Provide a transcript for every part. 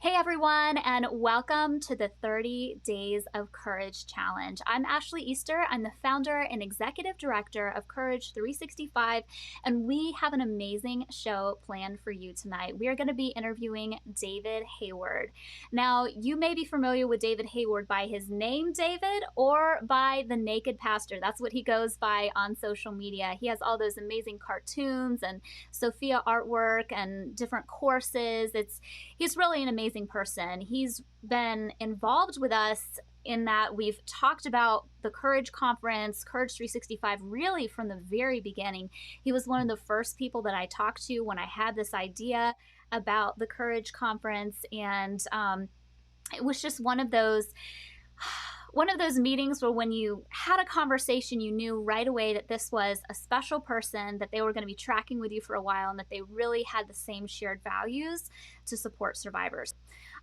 Hey everyone, and welcome to the 30 Days of Courage Challenge. I'm Ashley Easter. I'm the founder and executive director of Courage 365, and we have an amazing show planned for you tonight. We are going to be interviewing David Hayward. Now, you may be familiar with David Hayward by his name, David, or by the Naked Pastor. That's what he goes by on social media. He has all those amazing cartoons and Sophia artwork and different courses. He's really an amazing person. He's been involved with us in that we've talked about the Courage Conference, Courage 365, really from the very beginning. He was one of the first people that I talked to when I had this idea about the Courage Conference, and it was just one of those meetings where when you had a conversation, you knew right away that this was a special person, that they were going to be tracking with you for a while, and that they really had the same shared values to support survivors.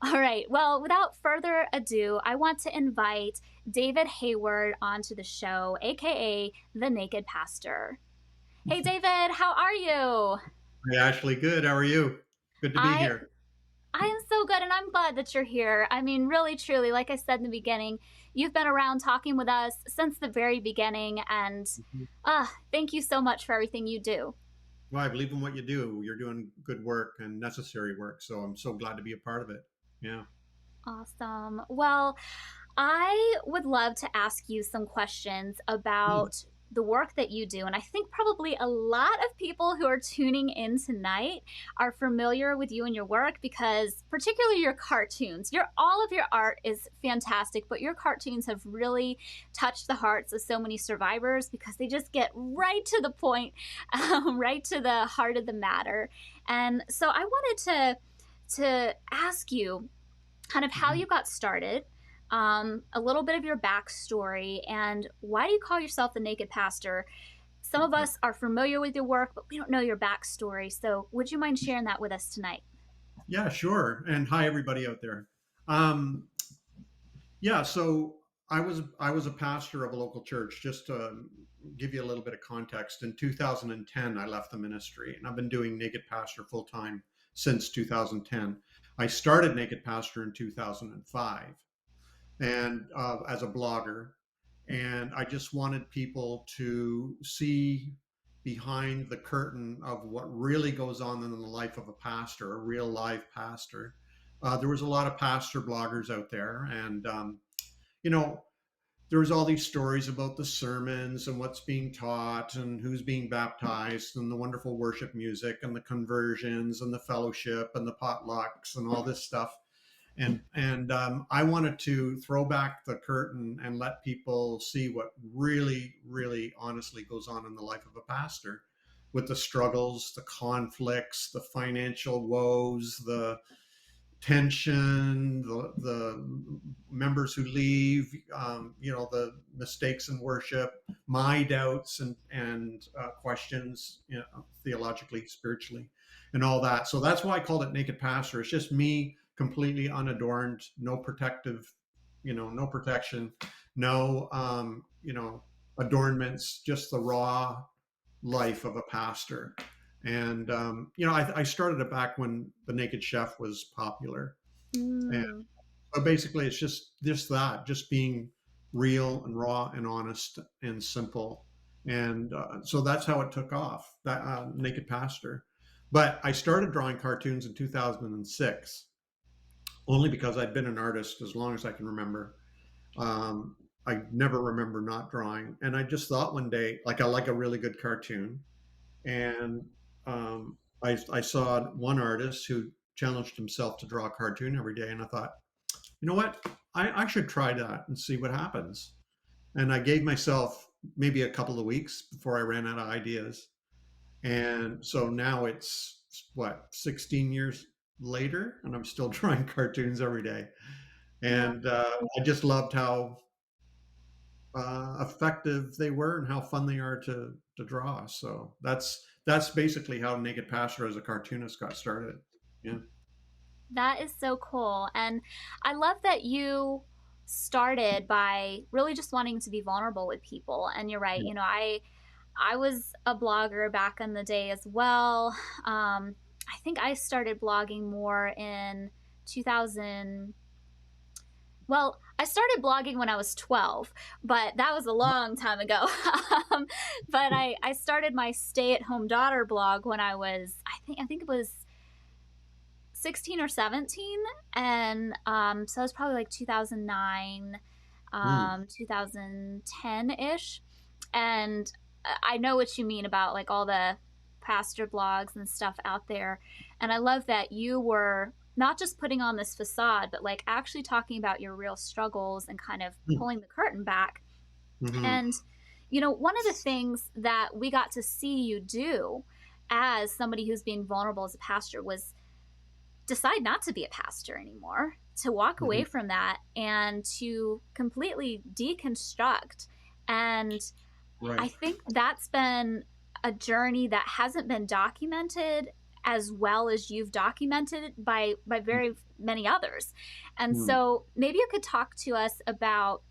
All right, well, without further ado, I want to invite David Hayward onto the show, a.k.a. the Naked Pastor. Hey, David, how are you? Hey, Ashley, good. How are you? Good to be I here. I am so good, and I'm glad that you're here. I mean, really, truly, like I said in the beginning, you've been around talking with us since the very beginning, and Mhm. thank you so much for everything you do. Well, I believe in what you do. You're doing good work and necessary work, so I'm so glad to be a part of it. Yeah. Awesome. Well, I would love to ask you some questions Mm. about the work that you do. And I think probably a lot of people who are tuning in tonight are familiar with you and your work because, particularly your cartoons, all of your art is fantastic, but your cartoons have really touched the hearts of so many survivors because they just get right to the point, right to the heart of the matter. And so I wanted to ask you kind of how Mhm. you got started, a little bit of your backstory, and why do you call yourself the Naked Pastor? Some of Okay. us are familiar with your work, but we don't know your backstory. So, would you mind sharing that with us tonight? Yeah, sure. And hi, everybody out there. Um, yeah, so I was a pastor of a local church. Just to give you a little bit of context, in 2010, I left the ministry, and I've been doing Naked Pastor full time since 2010. I started Naked Pastor in 2005 and as a blogger. And I just wanted people to see behind the curtain of what really goes on in the life of a pastor, a real live pastor. There was a lot of pastor bloggers out there, and you know, there was all these stories about the sermons and what's being taught and who's being baptized and the wonderful worship music and the conversions and the fellowship and the potlucks and all this stuff, and I wanted to throw back the curtain and let people see what really, really, honestly goes on in the life of a pastor, with the struggles, the conflicts, the financial woes, the tension, the members who leave, the mistakes in worship, my doubts and questions, theologically, spiritually, and all that. So that's why I called it Naked Pastor. It's just me, completely unadorned, no protective, no protection, no, adornments, just the raw life of a pastor. And I started it back when the Naked Chef was popular, and Mm, so basically, it's just that, just being real and raw and honest and simple. And so that's how it took off, that Naked Pastor. But I started drawing cartoons in 2006, only because I'd been an artist as long as I can remember. Um, I never remember not drawing, and I just thought one day, like, I like a really good cartoon, and I saw one artist who challenged himself to draw a cartoon every day, and I thought, you know what, I should try that and see what happens. And I gave myself maybe a couple of weeks before I ran out of ideas, and so now it's what, 16 years later, and I'm still drawing cartoons every day. wow. And I just loved how effective they were and how fun they are to draw. So that's basically how Naked Pastor as a cartoonist got started. Yeah. That is so cool. And I love that you started by really just wanting to be vulnerable with people. And you're right, Yeah. I was a blogger back in the day as well. I think I started blogging more in 2000. Well, I started blogging when I was 12, but that was a long time ago. um, but I started my stay-at-home daughter blog when I think it was 16 or 17, and so it was probably like 2009, Mm, 2010-ish. And I know what you mean about like all the pastor blogs and stuff out there. And I love that you were not just putting on this facade, but like actually talking about your real struggles and kind of mm, pulling the curtain back. mhm, And, one of the things that we got to see you do as somebody who's being vulnerable as a pastor was decide not to be a pastor anymore, to walk away mhm. from that and to completely deconstruct. And I Right. think that's been a journey that hasn't been documented as well as you've documented by very many others. And Mm, so maybe you could talk to us about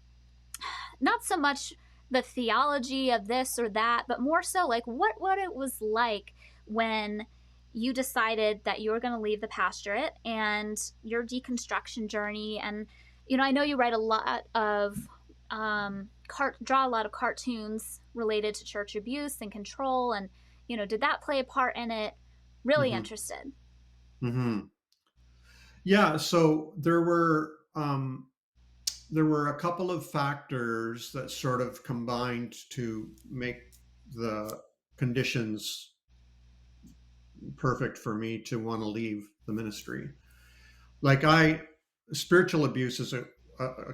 not so much the theology of this or that, but more so like what it was like when you decided that you were going to leave the pastorate and your deconstruction journey. And I know you write a lot of draw a lot of cartoons related to church abuse and control, and did that play a part in it? Really mhm, interested. mhm. Yeah, so there were a couple of factors that sort of combined to make the conditions perfect for me to want to leave the ministry. Like I spiritual abuse is a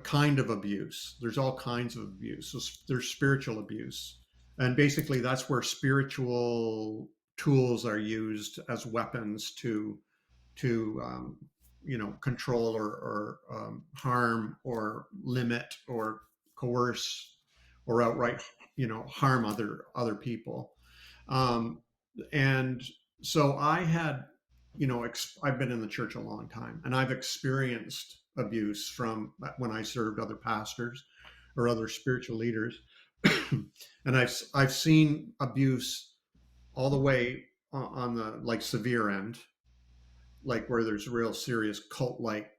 kind of abuse. There's all kinds of abuse. So there's spiritual abuse. And basically that's where spiritual tools are used as weapons to control or harm or limit or coerce or outright harm other people. um, and so I had I've been in the church a long time, and I've experienced abuse from when I served other pastors or other spiritual leaders. And I've seen abuse all the way on the like severe end, like where there's real serious cult like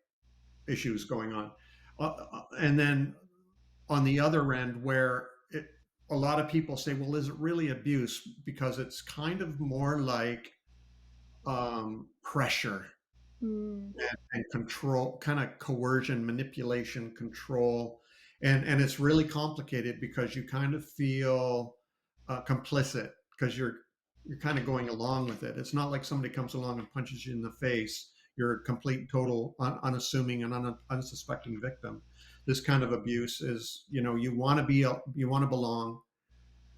issues going on. And then on the other end, where a lot of people say, well, is it really abuse? Because it's kind of more like pressure Mm. and control, kind of coercion, manipulation, control. And it's really complicated because you kind of feel complicit because you're kind of going along with it. It's not like somebody comes along and punches you in the face. You're a complete, total, unassuming and unsuspecting victim. This kind of abuse is, you want to you want to belong,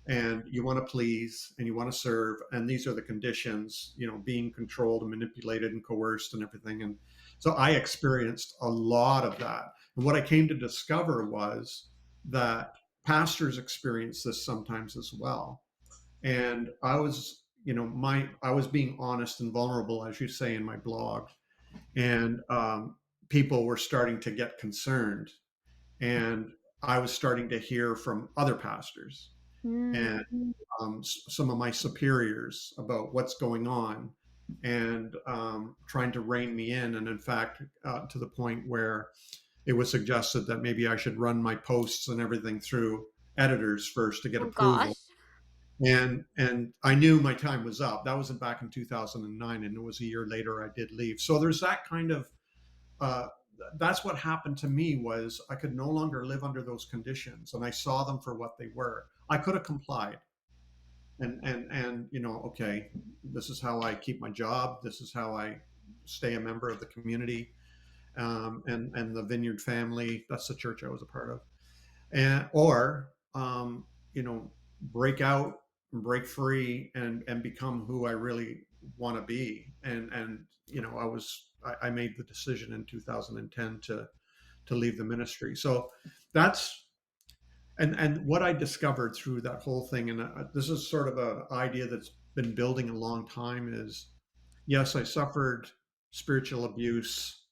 and you want to please, and you want to serve, and these are the conditions, being controlled and manipulated and coerced and everything. And so I experienced a lot of that, and what I came to discover was that pastors experience this sometimes as well. And I was I was being honest and vulnerable, as you say in my blog. And people were starting to get concerned, and I was starting to hear from other pastors and Mm. some of my superiors about what's going on, and trying to rein me in. And in fact, to the point where it was suggested that maybe I should run my posts and everything through editors first to get Oh approval. gosh. And I knew my time was up. That was back in 2009, and it was a year later I did leave. So there's that kind of uh, that's what happened to me. Was I could no longer live under those conditions, and I saw them for what they were. I could have complied, and okay, this is how I keep my job, this is how I stay a member of the community, and the Vineyard family. That's the church I was a part of. And or you know break out and break free and become who I really want to be. And I made the decision in 2010 to leave the ministry. So that's and what I discovered through that whole thing, and this is sort of an idea that's been building a long time, is yes, I suffered spiritual abuse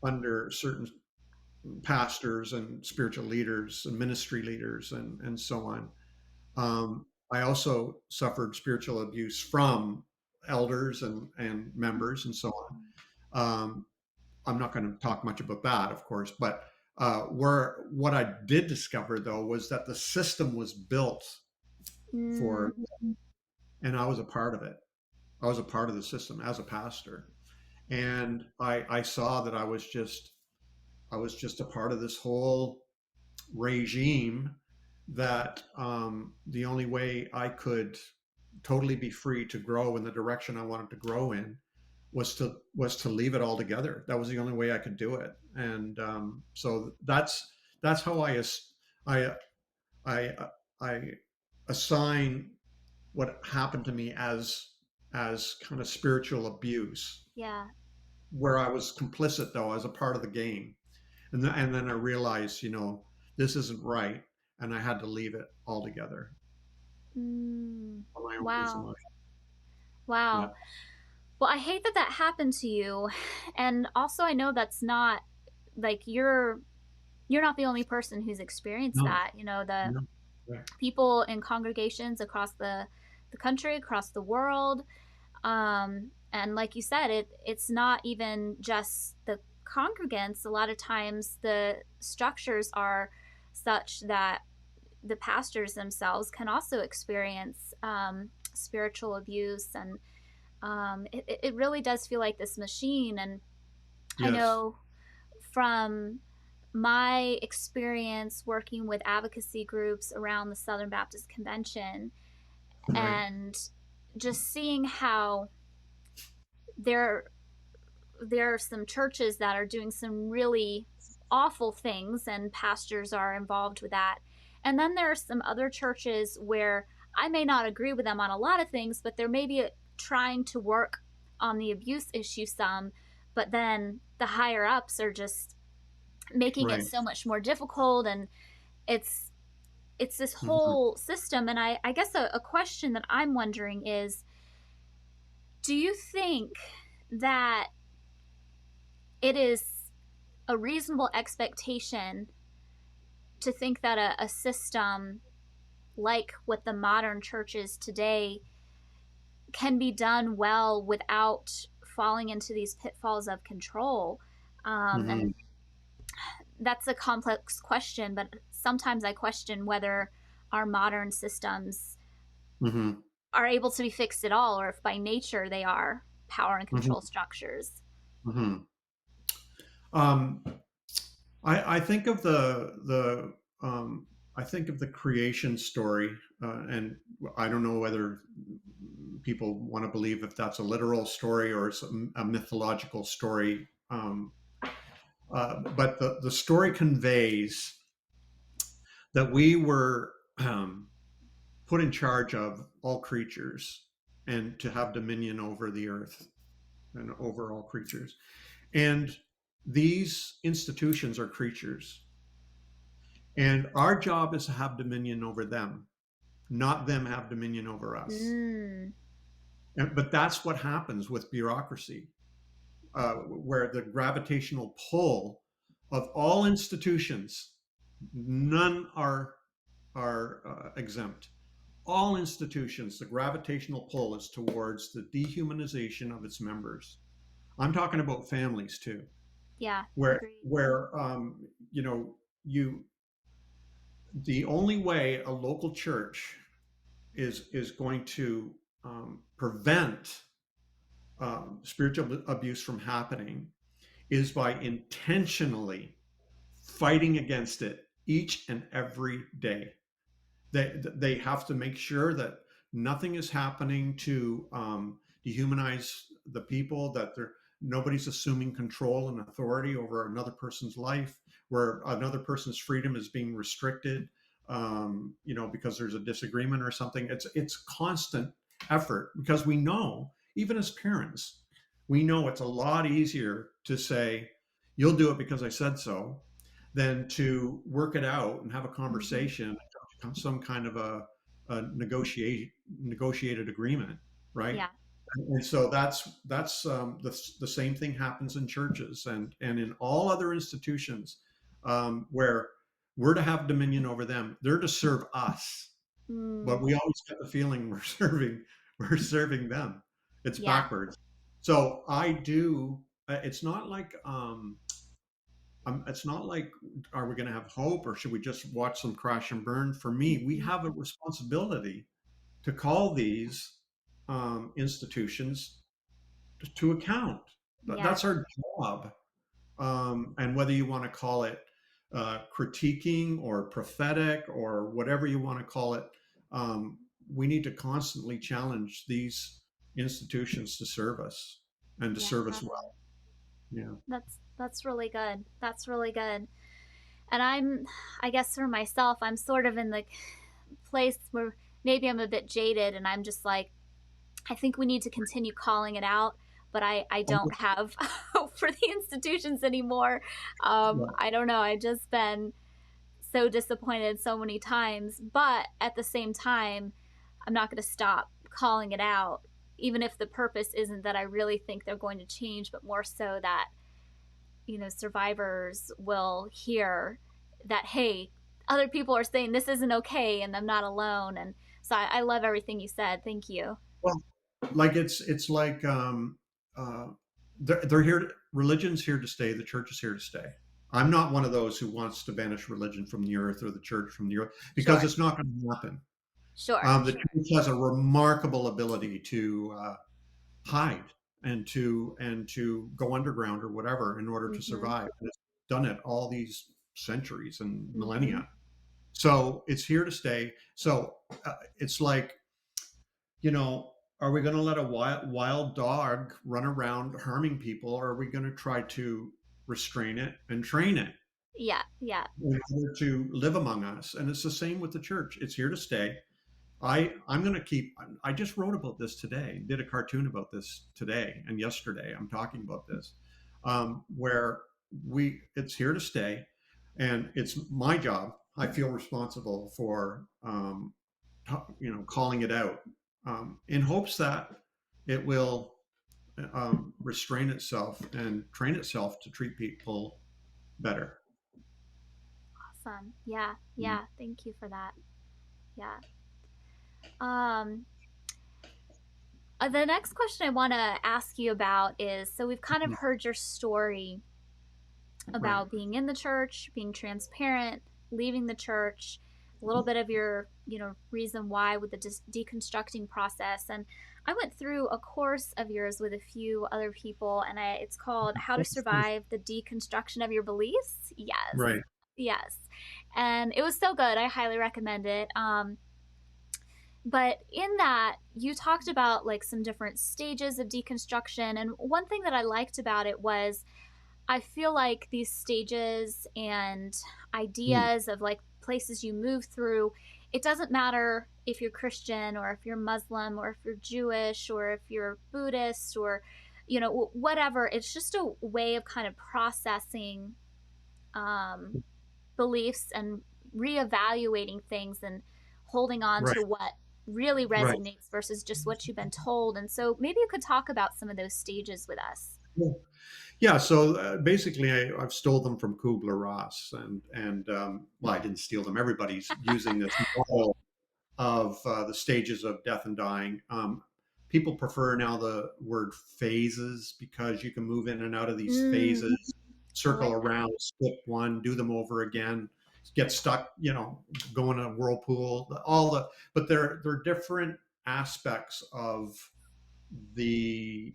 under certain pastors and spiritual leaders and ministry leaders and so on. I also suffered spiritual abuse from elders and members and so on. I'm not going to talk much about that, of course, but where what I did discover though was that the system was built for, Mm, and I was a part of it. I was a part of the system as a pastor, and I saw that I was just a part of this whole regime that the only way I could totally be free to grow in the direction I wanted to grow in was to leave it all together. That was the only way I could do it, and so that's how I I I assign what happened to me as kind of spiritual abuse, yeah. where I was complicit though as a part of the game, and then I realized, this isn't right, and I had to leave it altogether Mm, for my own peace of wow. mind. Yeah. Wow. Well, I hate that that happened to you. And also I know that's not like you're not the only person who's experienced No. that. You know, the No. Right. people in congregations across the country, across the world. And like you said, it's not even just the congregants. A lot of times the structures are such that the pastors themselves can also experience spiritual abuse, and it really does feel like this machine. And I Yes. know from my experience working with advocacy groups around the Southern Baptist Convention, Right. and just seeing how there there are some churches that are doing some really awful things and pastors are involved with that. And then there are some other churches where I may not agree with them on a lot of things, but they're maybe trying to work on the abuse issue some, but then the higher ups are just making it Right. so much more difficult. And it's it's this Mhm. whole system. And I guess a question that I'm wondering is, do you think that it is a reasonable expectation to think that a system like what the modern church is today can be done well without falling into these pitfalls of control? And Mhm. that's a complex question, but sometimes I question whether our modern systems Mhm. are able to be fixed at all, or if by nature they are power and Mhm. control structures. Mhm. Um, I think of the I think of the creation story, and I don't know whether people want to believe if that's a literal story or it's a mythological story. But the story conveys that we were put in charge of all creatures and to have dominion over the earth and over all creatures. And these institutions are creatures. And our job is to have dominion over them, not them have dominion over us. Mm, But that's what happens with bureaucracy, where the gravitational pull of all institutions, none are exempt. All institutions, the gravitational pull is towards the dehumanization of its members. I'm talking about families too, yeah, where agreed. where you the only way a local church is going to prevent spiritual abuse from happening is by intentionally fighting against it each and every day. They have to make sure that nothing is happening to dehumanize the people, that they're nobody's assuming control and authority over another person's life, where another person's freedom is being restricted, because there's a disagreement or something. It's constant effort, because we know, even as parents, we know it's a lot easier to say, "You'll do it because I said so," than to work it out and have a Mm-hmm. conversation, some kind of a negotiated agreement, right? Yeah. And so the same thing happens in churches and in all other institutions, where we're to have dominion over them. They're to serve us, Mm, but we always get the feeling we're serving them. It's yeah. backwards. So I do. it's not like it's not like, are we going to have hope or should we just watch them crash and burn? For me, we Mhm. have a responsibility to call these institutions to account. Yes. That's our job. And whether you want to call it critiquing or prophetic or whatever you want to call it, um, we need to constantly challenge these institutions to serve us and to Yeah. serve us well. Yeah. That's really good. That's really good. And I guess for myself, I'm sort of in the place where maybe I'm a bit jaded and I'm just like, I think we need to continue calling it out, but I don't have hope for the institutions anymore. I don't know. I just been so disappointed so many times, but at the same time, I'm not going to stop calling it out, even if the purpose isn't that I really think they're going to change, but more so that, survivors will hear that, hey, other people are saying this isn't okay and I'm not alone. And so I love everything you said. Thank you. Well, like it's like uh, they're here. Religion's here to stay. The church is here to stay. I'm not one of those who wants to banish religion from the earth or the church from the earth because Sure. it's not going to happen. Sure. The church has a remarkable ability to hide and to go underground or whatever in order to Mm-hmm. survive. And it's done it all these centuries and Mm-hmm. millennia. So it's here to stay. So it's like, you know, are we going to let a wild dog run around harming people, or are we going to try to restrain it and train it Yeah. Yeah. in order to live among us? And it's the same with the church. It's here to stay. I'm going to keep. I just wrote about this today. Did a cartoon about this today and yesterday. I'm talking about this, where it's here to stay, and it's my job. I feel responsible for calling it out in hopes that it will restrain itself and train itself to treat people better. Awesome. Yeah. Yeah. Thank you for that. Yeah. Um, the next question I want to ask you about is, so we've kind of heard your story Right. about being in the church, being transparent, leaving the church, a little bit of your, reason why with the deconstructing process. And I went through a course of yours with a few other people, and it's called How to Survive the Deconstruction of Your Beliefs. Yes. Right. Yes. And it was so good. I highly recommend it. But in that, you talked about like some different stages of deconstruction. And one thing that I liked about it was I feel like these stages and Mm. ideas of like places you move through, it doesn't matter if you're Christian or if you're Muslim or if you're Jewish or if you're Buddhist or, whatever. It's just a way of kind of processing um, beliefs and reevaluating things and holding on Right. to what really Right. resonates versus just what you've been told. And so maybe you could talk about some of those stages with us. Yeah. Yeah, so basically, I've stole them from Kubler Ross, and well, I didn't steal them. Everybody's using this model of the stages of death and dying. People prefer now the word phases because you can move in and out of these Mm, phases, I circle like that. around, skip one, do them over again, get stuck, go in a whirlpool. But they're different aspects of the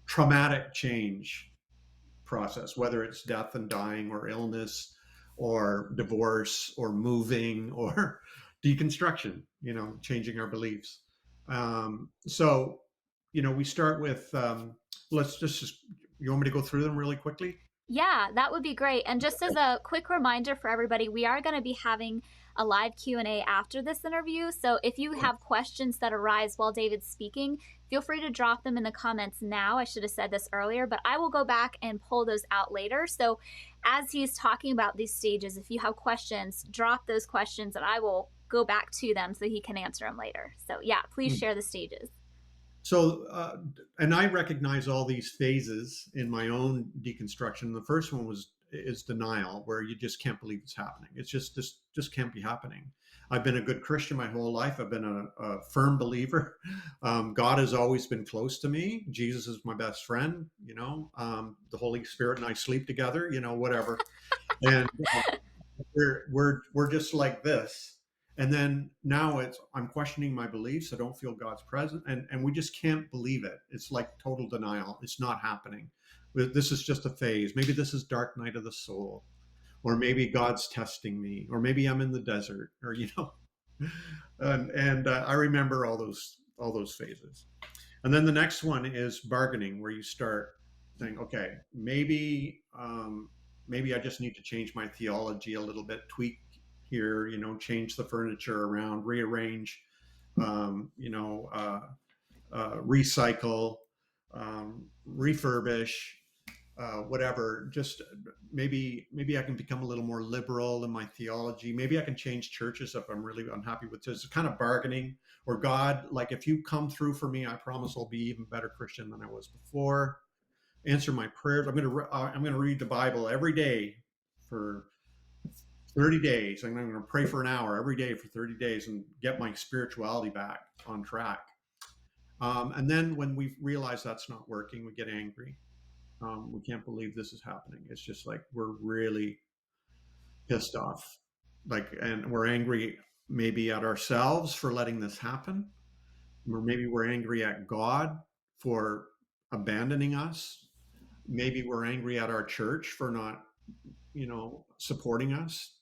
traumatic change process, whether it's death and dying or illness or divorce or moving or deconstruction, changing our beliefs. So, we start with, let's just, you want me to go through them really quickly? Yeah, that would be great. And just as a quick reminder for everybody, we are going to be having a live Q&A after this interview. So if you have questions that arise while David's speaking, feel free to drop them in the comments now. I should have said this earlier, but I will go back and pull those out later. So as he's talking about these stages, if you have questions, drop those questions and I will go back to them so he can answer them later. So yeah, please share the stages. So, and I recognize all these phases in my own deconstruction. The first one is denial, where you just can't believe it's happening. It's just can't be happening. I've been a good Christian my whole life. I've been a firm believer. God has always been close to me. Jesus is my best friend. The Holy Spirit and I sleep together. Whatever. And we're just like this. And then now I'm questioning my beliefs. I don't feel God's presence, and we just can't believe it. It's like total denial. It's not happening. This is just a phase. Maybe this is dark night of the soul, or maybe God's testing me, or maybe I'm in the desert, or and I remember all those phases. And then the next one is bargaining, where you start saying, okay, maybe I just need to change my theology a little bit, tweak here, change the furniture around, rearrange, recycle, refurbish, whatever. Just maybe I can become a little more liberal in my theology. Maybe I can change churches if I'm really unhappy with this. It's kind of bargaining. Or God, like, if you come through for me, I promise I'll be even better Christian than I was before. Answer my prayers. I'm gonna read the Bible every day for 30 days. I'm going to pray for an hour every day for 30 days and get my spirituality back on track. And then when we realize that's not working, we get angry. We can't believe this is happening. It's just like we're really pissed off. And we're angry maybe at ourselves for letting this happen. Or maybe we're angry at God for abandoning us. Maybe we're angry at our church for not, supporting us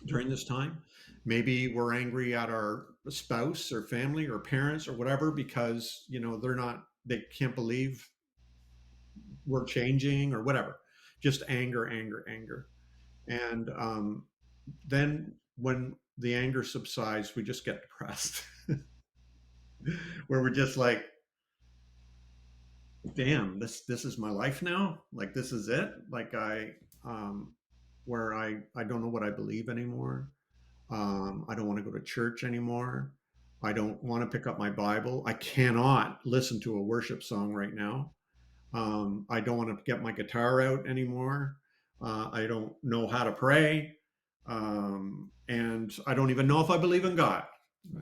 during this time. Maybe we're angry at our spouse or family or parents or whatever because they can't believe we're changing or whatever. Just anger, anger, anger. And then when the anger subsides, we just get depressed, where we're just like, damn, this is my life now. Like, this is it. Like, where I don't know what I believe anymore. I don't want to go to church anymore. I don't want to pick up my Bible. I cannot listen to a worship song right now. I don't want to get my guitar out anymore. I don't know how to pray. And I don't even know if I believe in God.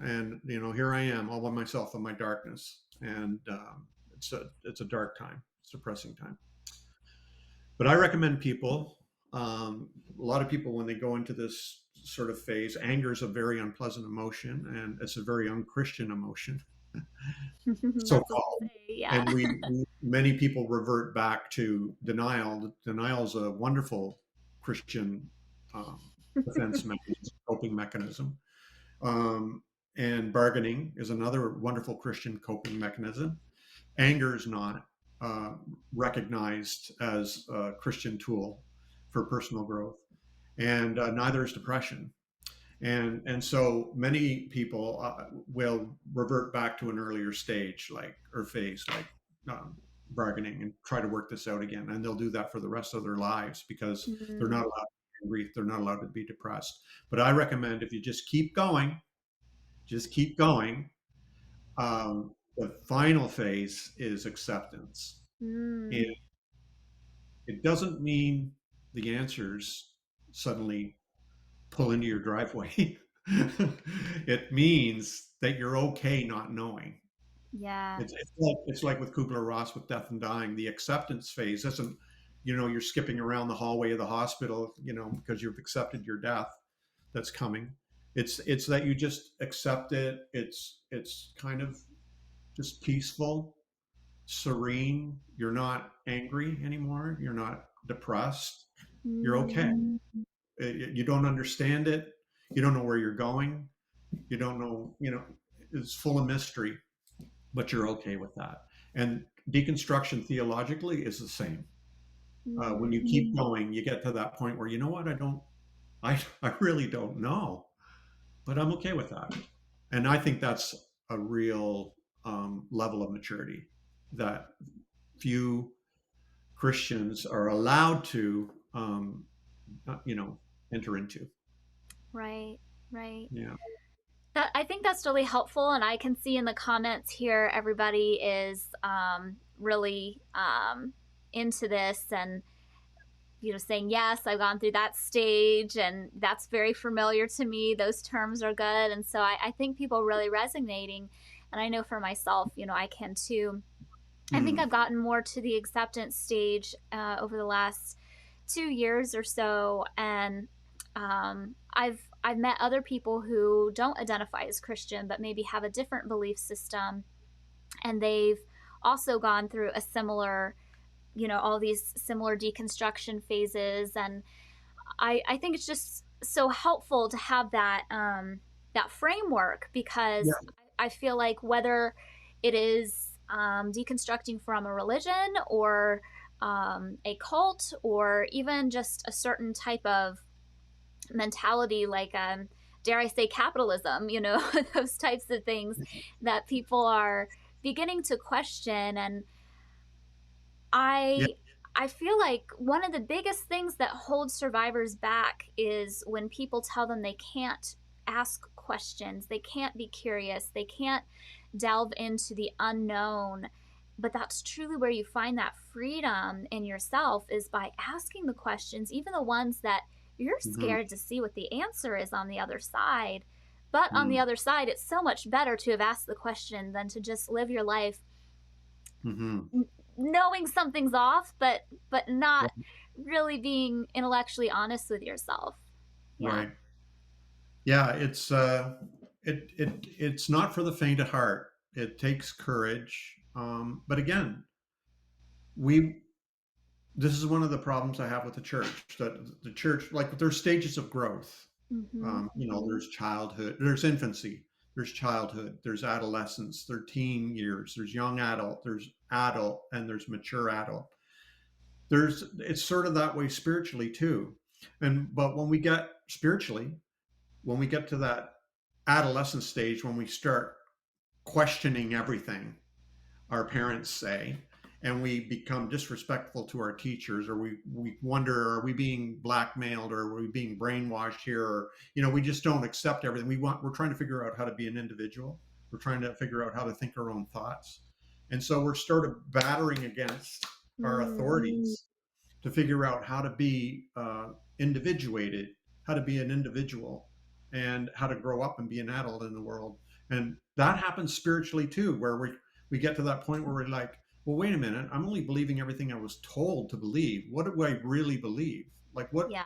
And, here I am all by myself in my darkness. And it's a dark time. It's a depressing time. But I recommend people, a lot of people, when they go into this sort of phase, anger is a very unpleasant emotion, and it's a very unchristian emotion, so That's what called. I say. Yeah. And many people revert back to denial. Denial is a wonderful Christian um, defense mechanism, coping mechanism. Um, and bargaining is another wonderful Christian coping mechanism. Anger is not uh, recognized as a Christian tool for personal growth, and neither is depression. And so many people will revert back to an earlier stage, or phase, like bargaining, and try to work this out again. And they'll do that for the rest of their lives because they're not Mm, allowed to be angry, they're not allowed to be depressed. But I recommend, if you just keep going, just keep going. The final phase is acceptance. And mm, it doesn't mean the answers suddenly pull into your driveway. It means that you're okay not knowing. yeah. It's like with Kubler-Ross with death and dying. The acceptance phase isn't, you're skipping around the hallway of the hospital, because you've accepted your death that's coming. It's that you just accept it. It's kind of just peaceful, serene. You're not angry anymore. You're not depressed. You're okay. Mm, You don't understand it. You don't know where you're going. You don't know, it's full of mystery, but you're okay with that. And deconstruction theologically is the same. When you mm, keep going, you get to that point where, what, I really don't know, but I'm okay with that. And I think that's a real level of maturity that few Christians are allowed to, uh, you know, enter into. right, right. Yeah. I think that's really helpful, and I can see in the comments here everybody is really into this, and saying, yes, I've gone through that stage, and that's very familiar to me. Those terms are good. And so I think people really resonating. And I know for myself, I can too. I think Mm. I've gotten more to the acceptance stage over the last 2 years or so. And I've met other people who don't identify as Christian, but maybe have a different belief system. And they've also gone through a similar, all these similar deconstruction phases. And I think it's just so helpful to have that framework, Yeah. because I feel like whether it is deconstructing from a religion or a cult, or even just a certain type of mentality, like dare I say capitalism, those types of things that people are beginning to question. And Yeah. I I feel like one of the biggest things that holds survivors back is when people tell them they can't ask questions, they can't be curious, they can't delve into the unknown. But that's truly where you find that freedom in yourself, is by asking the questions, even the ones that you're Hmm. scared to see what the answer is on the other side. But on the Mm. other side, it's so much better to have asked the question than to just live your life Hmm. knowing something's off, but not really being intellectually honest with yourself. Yeah. Right. Yeah. It's not for the faint of heart. It takes courage. But again, we this is one of the problems I have with the church. That the church, like, there's stages of growth. Mm-hmm. There's childhood, there's infancy, there's childhood, there's adolescence, there's teen years, there's young adult, and there's mature adult. It's sort of that way spiritually too. But when we get spiritually, when we get to that adolescent stage, when we start questioning everything our parents say, and we become disrespectful to our teachers, or we wonder, are we being blackmailed, or are we being brainwashed here, or we just don't accept everything. We're trying to figure out how to be an individual. We're trying to figure out how to think our own thoughts, and so we're sort of battering against our Mm, authorities to figure out how to be individuated, how to be an individual, and how to grow up and be an adult in the world. And that happens spiritually too, where we get to that point where we're like, well, wait a minute, I'm only believing everything I was told to believe. What do I really believe? Like, yeah.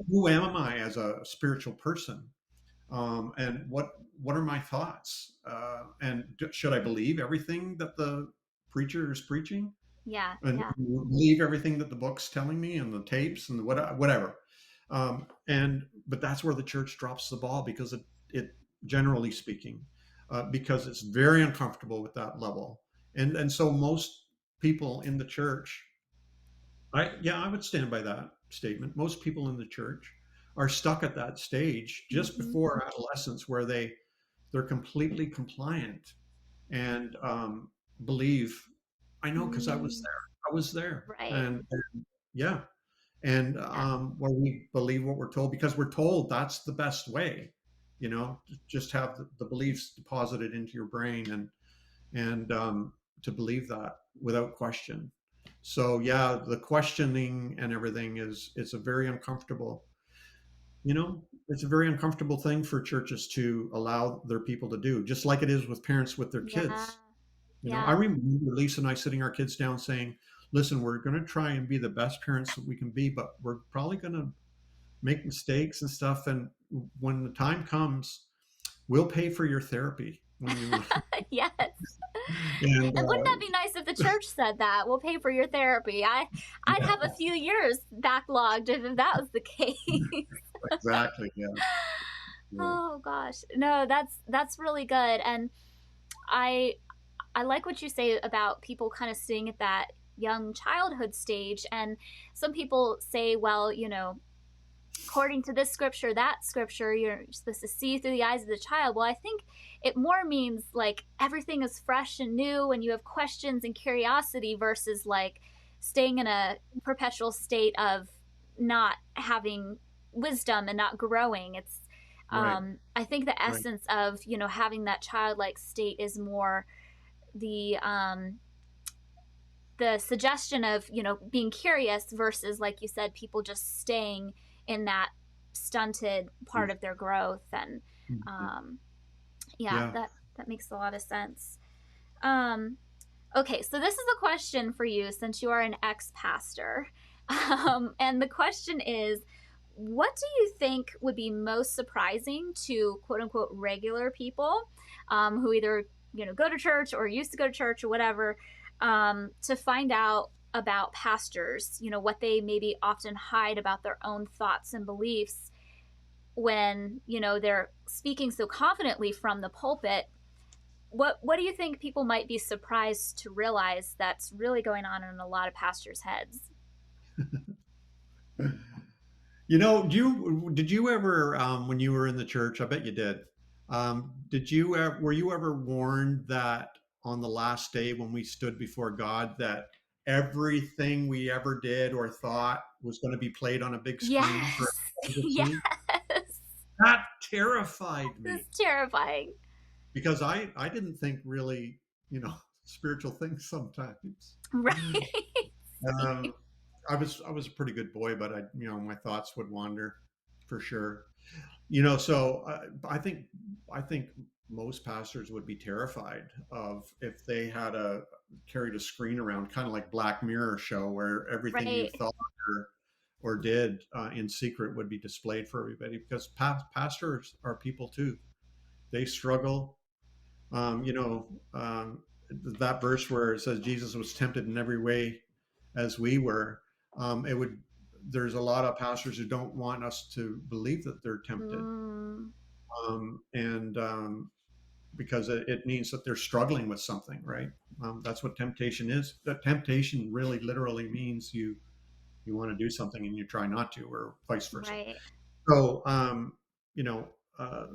who am I as a spiritual person? And what are my thoughts? And should I believe everything that the preacher is preaching? Yeah. And Yeah. believe everything that the book's telling me and the tapes and whatever. And but that's where the church drops the ball, because it generally speaking, because it's very uncomfortable with that level, and so most people in the church, I would stand by that statement. Most people in the church are stuck at that stage just Mm-hmm. before adolescence, where they're completely compliant and believe. I know, because I was Mm, there. I was there, right. and yeah, and Yeah. where we believe what we're told because we're told that's the best way. Just have the beliefs deposited into your brain, and to believe that without question. So yeah, the questioning and everything is a very uncomfortable. It's a very uncomfortable thing for churches to allow their people to do, just like it is with parents with their Yeah. kids. I Yeah. remember Lisa and I sitting our kids down saying, listen, we're going to try and be the best parents that we can be, but we're probably going to make mistakes and stuff. And when the time comes, we'll pay for your therapy when you, Yes. and And wouldn't that be nice if the church said that? We'll pay for your therapy. I'd yeah, have a few years backlogged if that was the case. exactly. Yeah. Yeah. Oh gosh. No, that's really good. And I I like what you say about people kind of staying at that young childhood stage. And some people say, well, according to this scripture, that scripture, you're supposed to see through the eyes of the child. Well, I think it more means like everything is fresh and new and you have questions and curiosity, versus like staying in a perpetual state of not having wisdom and not growing. It's Right. I think the Right. essence of, having that childlike state is more the the suggestion of, being curious versus, like you said, people just staying in that stunted part of their growth. And Mhm. um, yeah, Yeah. that makes a lot of sense. Um, okay, so this is a question for you since you are an ex pastor. And the question is, what do you think would be most surprising to quote unquote regular people, who either go to church or used to go to church or whatever, to find out about pastors, what they maybe often hide about their own thoughts and beliefs when they're speaking so confidently from the pulpit? What do you think people might be surprised to realize that's really going on in a lot of pastors' heads? Did you ever, when you were in the church, I bet you did. Were you ever warned that on the last day when we stood before God, that everything we ever did or thought was going to be played on a big screen for Yes. everyone to Yes. see? That terrified me It's terrifying. because I didn't think really, spiritual things sometimes. Right. Um, I was a pretty good boy, but my thoughts would wander for sure. So I think most pastors would be terrified of if they had a carried a screen around, kind of like Black Mirror show, where everything you Right. thought or did in secret would be displayed for everybody. Because pastors are people too; they struggle. Um, you know, um, that verse where it says Jesus was tempted in every way as we were. It would. There's a lot of pastors who don't want us to believe that they're tempted, Mm, and because it means that they're struggling with something, right? That's what temptation is. That temptation really, literally means you want to do something and you try not to, or vice versa. right. So, you know, uh,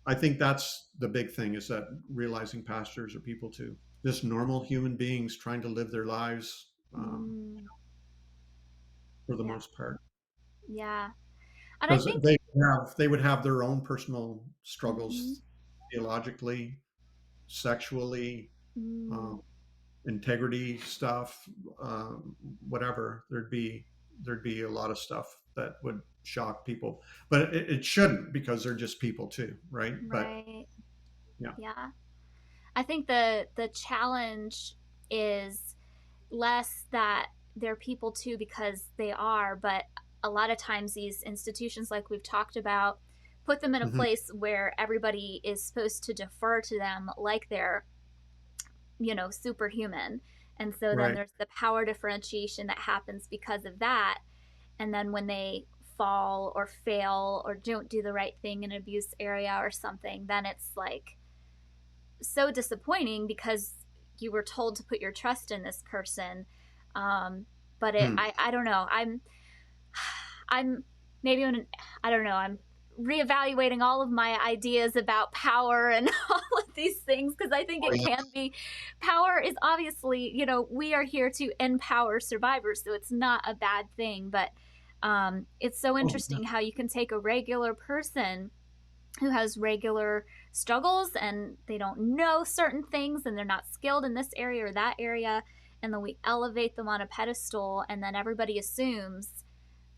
I think that's the big thing, is that realizing pastors are people too, just normal human beings trying to live their lives, Mm, for the yeah. most part, Yeah. And I because think, they would have their own personal mhm, struggles, theologically, sexually, mm, um, integrity stuff, whatever. There'd be a lot of stuff that would shock people, but it shouldn't, because they're just people too, right? But right. yeah. Yeah. I think the challenge is less that they're people too because they are, but a lot of times these institutions, like we've talked about, put them in a Mhm. place where everybody is supposed to defer to them like they're, superhuman. And so then Right. there's the power differentiation that happens because of that. And then when they fall or fail or don't do the right thing in an abuse area or something, then it's like so disappointing because you were told to put your trust in this person. Um, but Hmm. I don't know. I'm maybe when I don't know. I'm reevaluating all of my ideas about power and all of these things because I think Oh, it yeah. can be power is obviously, we are here to empower survivors, so it's not a bad thing. But it's so Oh, yeah. interesting how you can take a regular person who has regular struggles and they don't know certain things and they're not skilled in this area or that area, and then we elevate them on a pedestal and then everybody assumes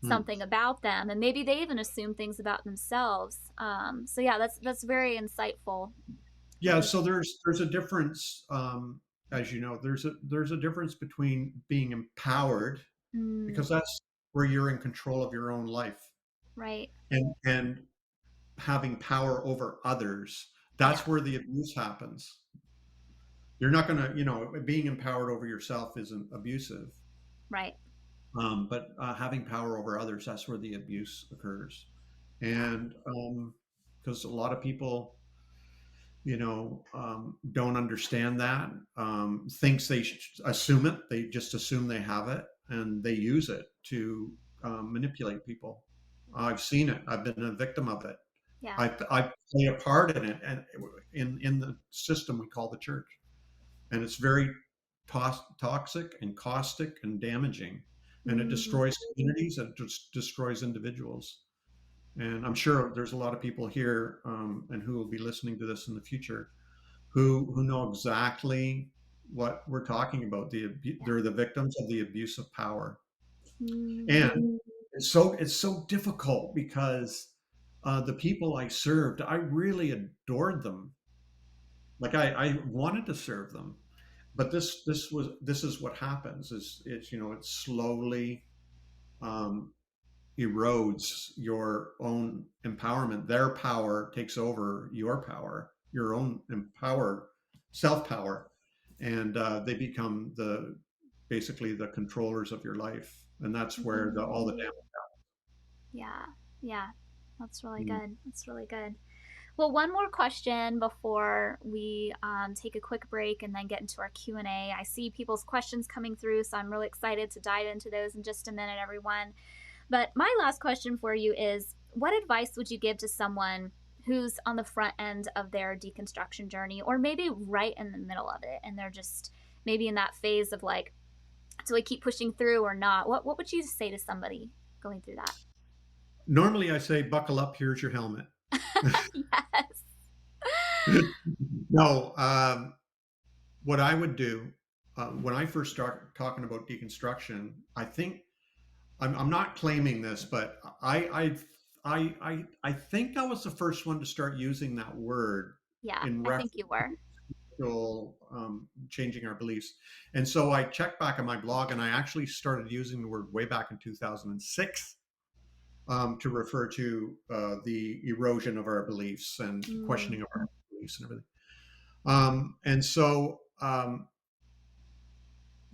Hmm. something about them, and maybe they even assume things about themselves. So yeah, that's very insightful. Yeah. So there's a difference, as you know, there's a difference between being empowered, Mm, because that's where you're in control of your own life, right. and having power over others. Yeah. That's where the abuse happens. You're not going to, being empowered over yourself isn't abusive. Right. But having power over others, that's where the abuse occurs. Yeah. And because a lot of people, don't understand that, thinks they should assume it. They just assume they have it, and they use it to manipulate people. I've seen it. I've been a victim of it. Yeah. I play a part in it, and in the system we call the church, and it's very toxic and caustic and damaging, and it Mm, destroys communities, and it just destroys individuals. And I'm sure there's a lot of people here, and who will be listening to this in the future, who know exactly what we're talking about. Yeah. They're the victims of the abuse of power, Mm, and it's so difficult because the people I served, I really adored them. Like I wanted to serve them, but this is what happens. Is it slowly um, erodes your own empowerment. Their power takes over your power, your own empower, self power, and they become basically the controllers of your life, and that's where all the mm, yeah. Yeah. That's really damage. good. That's really good. Well, one more question before we take a quick break and then get into our Q&A. I see people's questions coming through, so I'm really excited to dive into those in just a minute, everyone. But my last question for you is, what advice would you give to someone who's on the front end of their deconstruction journey, or maybe right in the middle of it, and they're just maybe in that phase of like, do I keep pushing through or not? What would you say to somebody going through that? Normally, I say, "Buckle up. Here's your helmet." Yes. No, what I would do when I first start talking about deconstruction, I think I'm not claiming this, but I think I was the first one to start using that word Yeah, in I think reference you were. to changing our beliefs. And so I checked back on my blog, and I actually started using the word way back in 2006 to refer to the erosion of our beliefs and Mm, questioning of our beliefs and everything. And so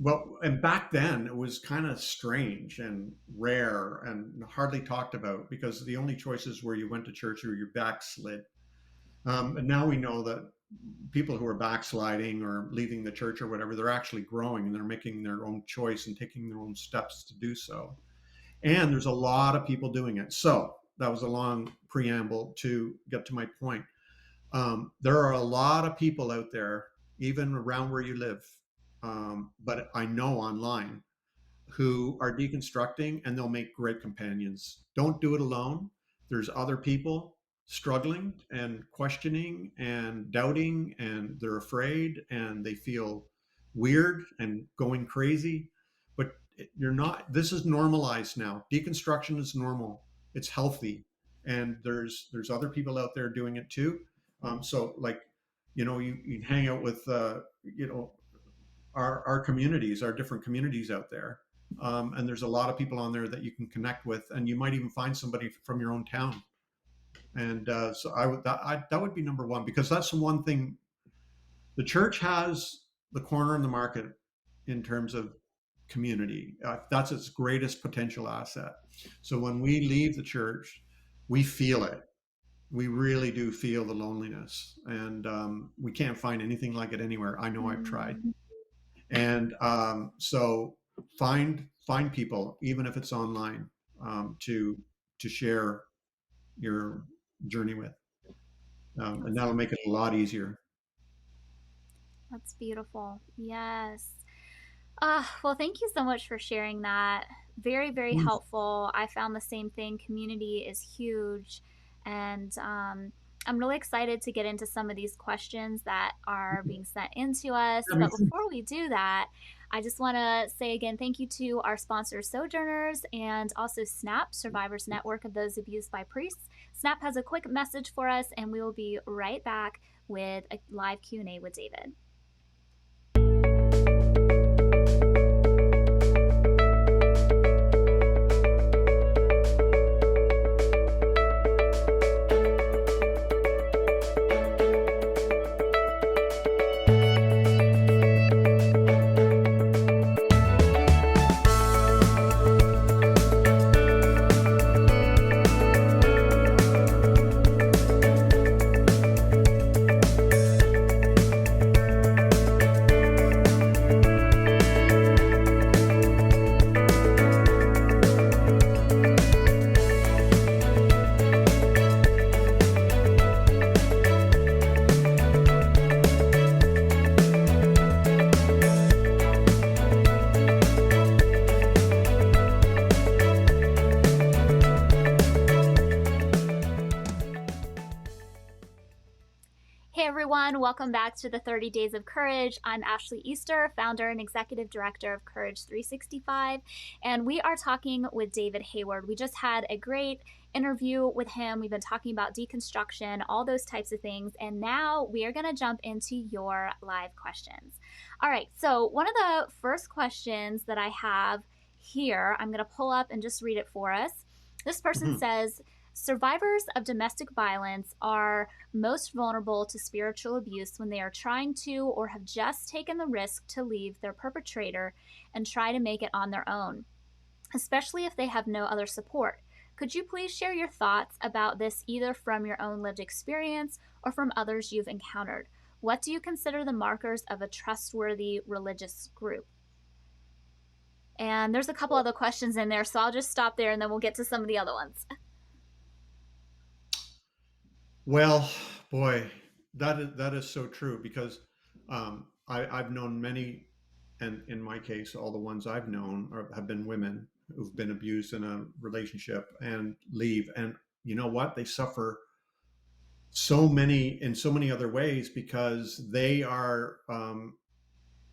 well, and back then it was kind of strange and rare and hardly talked about because the only choices were you went to church or you backslid. And now we know that people who are backsliding or leaving the church or whatever, they're actually growing and they're making their own choice and taking their own steps to do so. And there's a lot of people doing it. So that was a long preamble to get to my point. There are a lot of people out there, even around where you live, but I know online who are deconstructing and they'll make great companions. Don't do it alone. There's other people struggling and questioning and doubting, and they're afraid and they feel weird and going crazy. But you're not, this is normalized now. Deconstruction is normal, it's healthy. And there's other people out there doing it too. So like, you hang out with, our communities, our different communities out there. And there's a lot of people on there that you can connect with, and you might even find somebody from your own town. And so that would be number one because that's the one thing the church has the corner in the market in terms of community. That's its greatest potential asset. So when we leave the church, we feel it. We really do feel the loneliness, and we can't find anything like it anywhere. I know I've tried. mm, And so find people, even if it's online, to share your journey with, and that's that'll make it a lot easier. that's beautiful. Yes. Well, thank you so much for sharing that. Very, very helpful. I found the same thing. Community is huge. And I'm really excited to get into some of these questions that are being sent into us. But before we do that, I just want to say again, thank you to our sponsors, Sojourners, and also SNAP, Survivors Network of Those Abused by Priests. SNAP has a quick message for us, and we will be right back with a live Q&A with David. everyone. Welcome back to the 30 Days of Courage. I'm Ashley Easter, founder and executive director of Courage 365, and we are talking with David Hayward. We just had a great interview with him. We've been talking about deconstruction, all those types of things, and now we are going to jump into your live questions. All right, so one of the first questions that I have here, I'm going to pull up and just read it for us. This person Mhm. says, survivors of domestic violence are most vulnerable to spiritual abuse when they are trying to or have just taken the risk to leave their perpetrator and try to make it on their own, especially if they have no other support. Could you please share your thoughts about this, either from your own lived experience or from others you've encountered? What do you consider the markers of a trustworthy religious group? And there's a couple other questions in there, so I'll just stop there and then we'll get to some of the other ones. Well, boy, that is so true because I've known many, and in my case, all the ones I've known have been women who've been abused in a relationship and leave, and you know what? They suffer in so many other ways because they are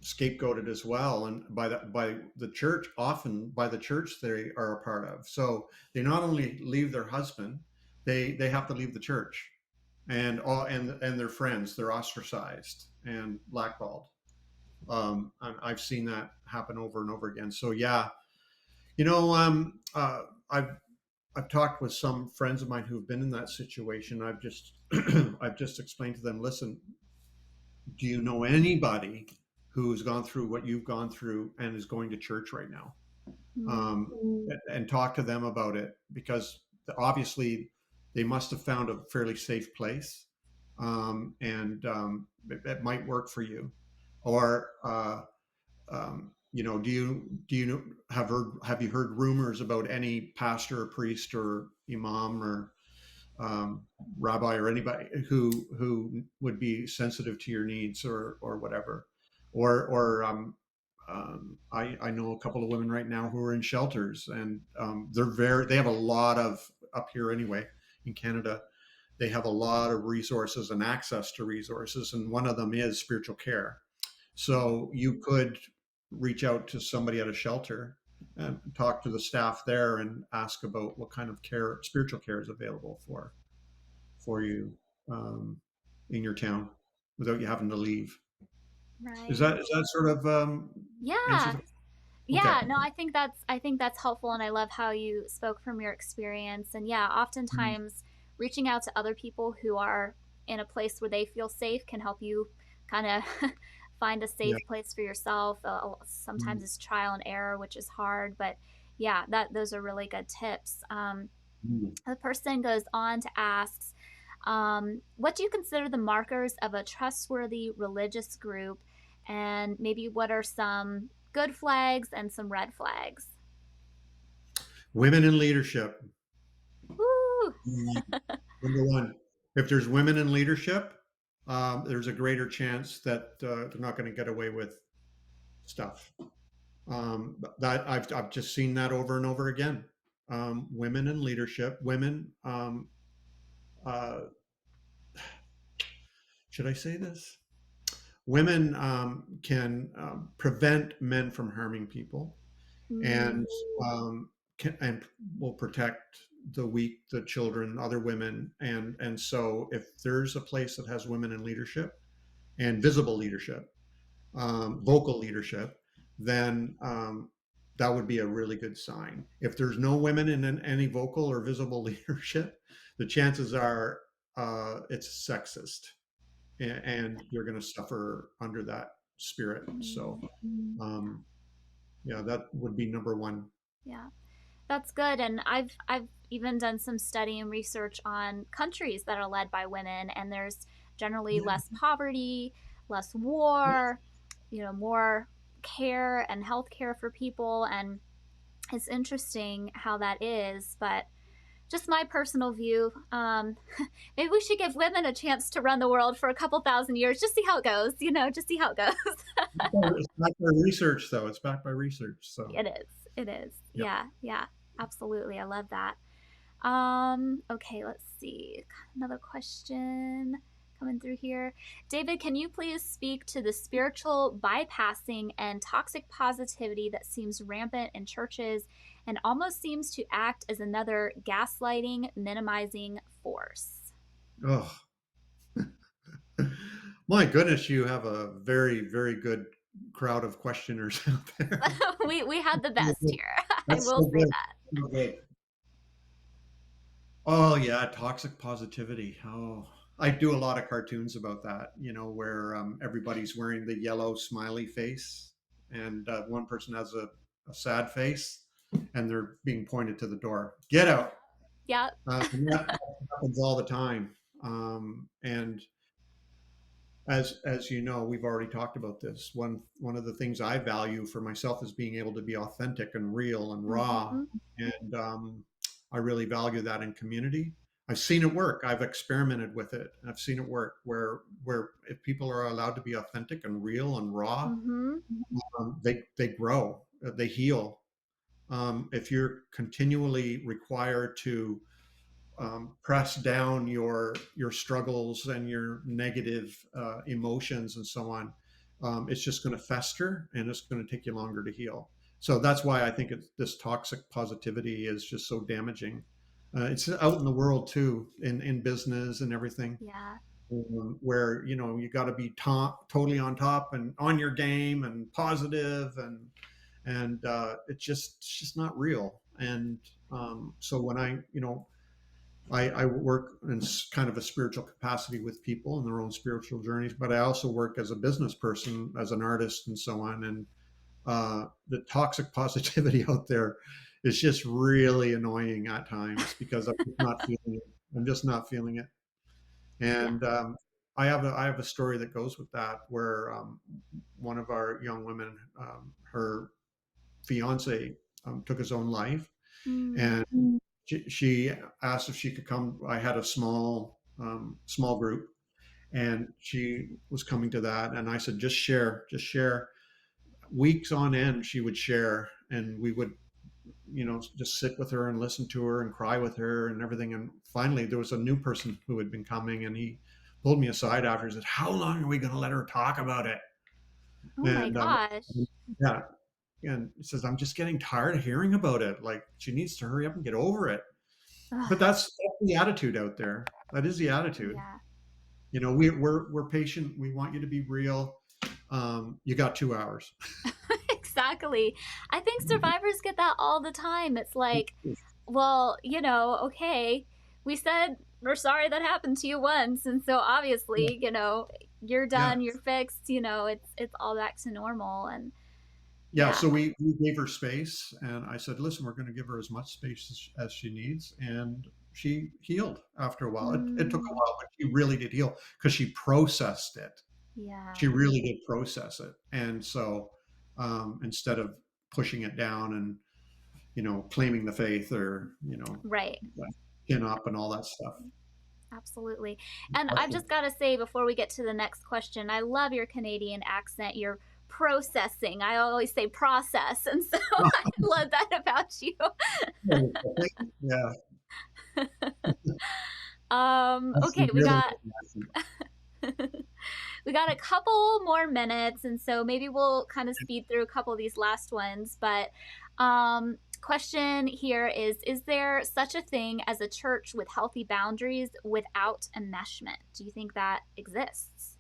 scapegoated as well, and by the church, often by the church they are a part of. So they not only leave their husband, they have to leave the church and their friends. They're ostracized and blackballed. And I've seen that happen over and over again. So yeah, you know, I've I've talked with some friends of mine who've been in that situation. I've just I've just explained to them, listen, do you know anybody who's gone through what you've gone through and is going to church right now? um, and talk to them about it, because obviously they must have found a fairly safe place, and it might work for you. Or you know, do you have you heard rumors about any pastor or priest or imam or um, rabbi or anybody who would be sensitive to your needs or whatever, or I know a couple of women right now who are in shelters, and they have a lot of, up here anyway in Canada, they have a lot of resources and access to resources, and one of them is spiritual care. So you could reach out to somebody at a shelter and talk to the staff there and ask about what kind of care, spiritual care, is available for you, um, in your town without you having to leave. Right. Is that sort of answer Yeah. the? Okay. Yeah, no, I think that's helpful, and I love how you spoke from your experience. And yeah, Mm. oftentimes reaching out to other people who are in a place where they feel safe can help you kind of find a Yeah. safe place for yourself. Sometimes Mm. it's trial and error, which is hard, but yeah, that those are really good tips. Mm. The person goes on to ask, what do you consider the markers of a trustworthy religious group? And maybe what are some good flags and some red flags? Women in leadership. Woo! Mm. Number one, if there's women in leadership, there's a greater chance that they're not going to get away with stuff. That I've just seen that over and over again. Women in leadership, women. Uh, should I say this? Women can prevent men from harming people, Mm, and and will protect the weak, the children, other women, and so if there's a place that has women in leadership and visible leadership, vocal leadership, then that would be a really good sign. If there's no women in any vocal or visible leadership, the chances are it's sexist, and you're going to suffer under that spirit. So um, yeah, that would be number one. yeah, that's good. And I've even done some study and research on countries that are led by women, and there's generally Yeah. less poverty, less Yeah. war, more care and health care for people. And it's interesting how that is, but just my personal view. Maybe we should give women a chance to run the world for a couple thousand years, just see how it goes. Just see how it goes. It's backed by research, though. It's backed by research. So, It is. It is. yep. Yeah. Yeah. Absolutely. I love that. Okay. Let's see. Another question. coming through here. David, can you please speak to the spiritual bypassing and toxic positivity that seems rampant in churches and almost seems to act as another gaslighting, minimizing force? Oh, my goodness, you have a very, very good crowd of questioners out there. We had the best here. I That's will so say good. that. So good. Oh yeah, toxic positivity. Oh, I do a lot of cartoons about that. Where everybody's wearing the yellow smiley face, and one person has a sad face, and they're being pointed to the door. Get out. Yep. And that happens all the time. And as you know, we've already talked about this. One of the things I value for myself is being able to be authentic and real and raw, Mm-hmm. and I really value that in community. I've seen it work. I've experimented with it. I've seen it work where if people are allowed to be authentic and real and raw, Mm-hmm. they grow, they heal. If you're continually required to press down your struggles and your negative emotions and so on, it's just going to fester and it's going to take you longer to heal. So that's why I think this toxic positivity is just so damaging. It's out in the world too, in business and everything, Yeah. where you got to be totally on top and on your game and positive, and it's just not real. And so when I work in kind of a spiritual capacity with people in their own spiritual journeys, but I also work as a business person, as an artist, and so on. And the toxic positivity out there is just really annoying at times because I'm just not feeling it. I'm just not feeling it. Yeah. And I have a story that goes with that, where one of our young women, her fiance, took his own life, Mm. and she asked if she could come. I had a small group, and she was coming to that, and I said, just share. Weeks on end, she would share, and we would, just sit with her and listen to her and cry with her and everything. And finally, there was a new person who had been coming, and he pulled me aside after. He said, "How long are we going to let her talk about it?" Oh my And gosh. yeah, and he says, "I'm just getting tired of hearing about it. Like, she needs to hurry up and get over it." Ugh. But that's the attitude out there. That is the attitude. Yeah. We're patient. We want you to be real. You got 2 hours. Exactly. I think survivors get that all the time. It's like, well, okay, we said we're sorry that happened to you once, and so obviously, you're Yeah, done, you're fixed, it's all back to normal. And yeah. yeah. So we gave her space, and I said, "Listen, we're going to give her as much space as she needs," and she healed after a while. It took a Mm, while, but she really did heal because she processed it. yeah. She really did process it, and so instead of pushing it down and claiming the faith, or Right. pin up and all that stuff. Absolutely. And I've just got to say, before we get to the next question, I love your Canadian accent. You're processing. I always say process. And so I love that about you. Yeah, that's the Okay, we really got we got a couple more minutes, and so maybe we'll kind of speed through a couple of these last ones. But question here is there such a thing as a church with healthy boundaries without enmeshment? Do you think that exists?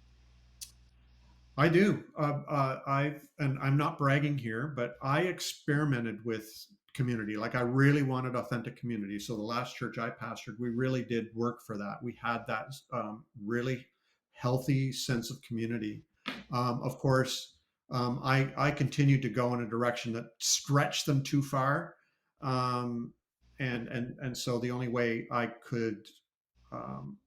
I do. And I'm not bragging here, but I experimented with community. Like, I really wanted authentic community. So the last church I pastored, we really did work for that. We had that really healthy sense of community. Of course, I continued to go in a direction that stretched them too far, um, and so the only way I could um,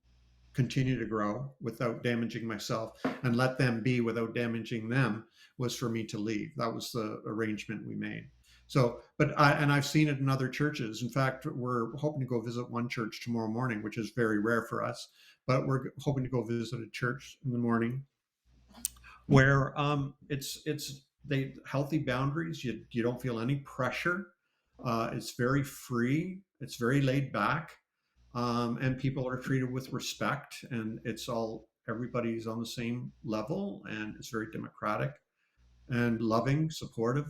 continue to grow without damaging myself and let them be without damaging them was for me to leave. That was the arrangement we made. So, and I've seen it in other churches. In fact, we're hoping to go visit one church tomorrow morning, which is very rare for us, but we're hoping to go visit a church in the morning where it's they healthy boundaries. You don't feel any pressure. It's very free. It's very laid back, and people are treated with respect. And everybody's on the same level, and it's very democratic and loving, supportive.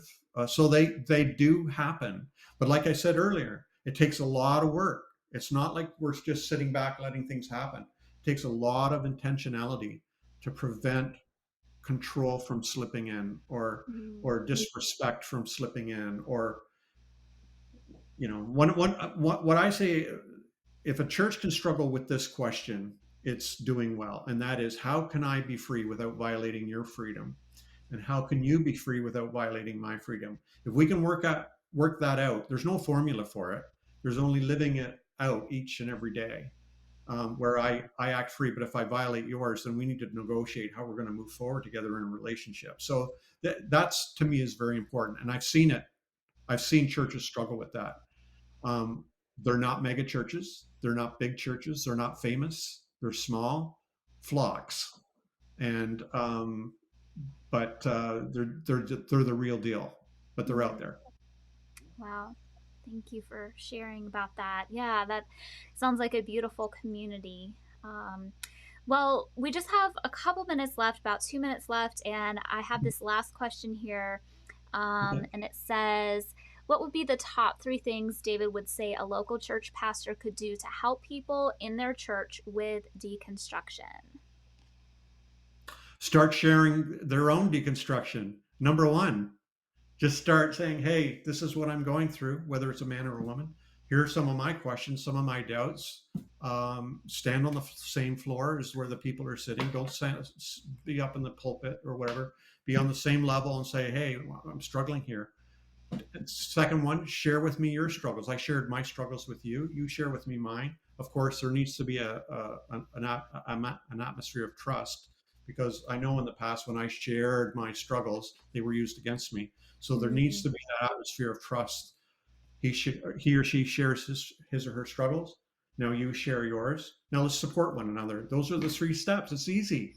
So they do happen. But like I said earlier, it takes a lot of work. It's not like we're just sitting back letting things happen. It takes a lot of intentionality to prevent control from slipping in, Mm. or disrespect from slipping in, or what I say, if a church can struggle with this question, it's doing well, and that is, how can I be free without violating your freedom, and how can you be free without violating my freedom? If we can work that out, there's no formula for it. There's only living it out each and every day, where I act free, but if I violate yours, then we need to negotiate how we're going to move forward together in a relationship. So that's, to me, is very important, and I've seen it. I've seen churches struggle with that. Um, they're not mega churches. They're not big churches. They're not famous. They're small flocks, and but they're the real deal. But they're out Mm. there. Wow. Thank you for sharing about that. Yeah, that sounds like a beautiful community. Um, well, we just have a couple minutes left, about 2 minutes left, and I have this last question here. Okay. And it says, what would be the top 3 things David would say a local church pastor could do to help people in their church with deconstruction? Start sharing their own deconstruction. Number one, just start saying, hey, this is what I'm going through, whether it's a man or a woman. Here are some of my questions, some of my doubts. Stand on the same floor as where the people are sitting. Don't be up in the pulpit or whatever. Be on the same level and say, hey, I'm struggling here. Second one, share with me your struggles. I shared my struggles with you. You share with me mine. Of course, there needs to be an atmosphere of trust, because I know in the past when I shared my struggles, they were used against me. So there needs Mm, to be that atmosphere of trust. He or she shares his or her struggles. Now you share yours. Now let's support one another. Those are the 3 steps. It's easy.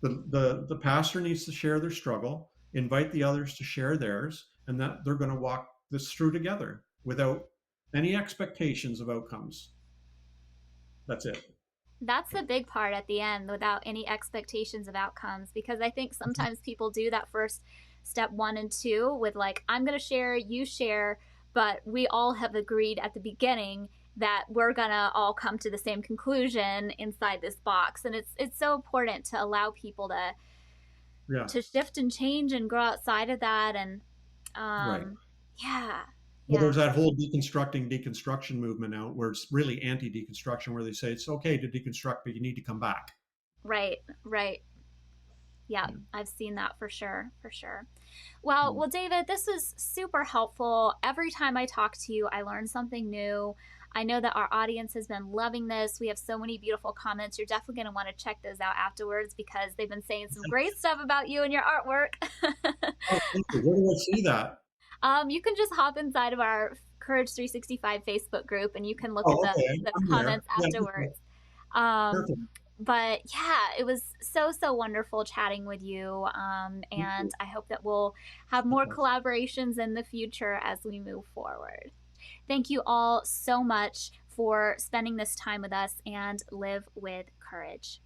The pastor needs to share their struggle, invite the others to share theirs, and that they're going to walk this through together without any expectations of outcomes. That's it. that's the big part at the end, without any expectations of outcomes, because I think sometimes people do that first step 1 and 2 with, like, I'm going to share, you share, but we all have agreed at the beginning that we're going to all come to the same conclusion inside this box. And it's so important to allow people Yeah. to shift and change and grow outside of that. And Right. yeah, Well, yeah. there's that whole deconstruction movement out, where it's really anti-deconstruction, where they say it's okay to deconstruct, but you need to come back. Right, right. Yeah, Yeah. I've seen that for sure, for sure. Well, Mm. well, David, this was super helpful. Every time I talk to you, I learn something new. I know that our audience has been loving this. We have so many beautiful comments. You're definitely going to want to check those out afterwards, because they've been saying some great stuff about you and your artwork. Oh, thank you. Where do I see that? You can just hop inside of our Courage 365 Facebook group, and you can look at Oh, okay. the I'm there. comments Yeah. afterwards. Um, Perfect. but yeah, it was so, so wonderful chatting with you. Thank And you. I hope that we'll have more Likewise. collaborations in the future as we move forward. Thank you all so much for spending this time with us, and live with courage.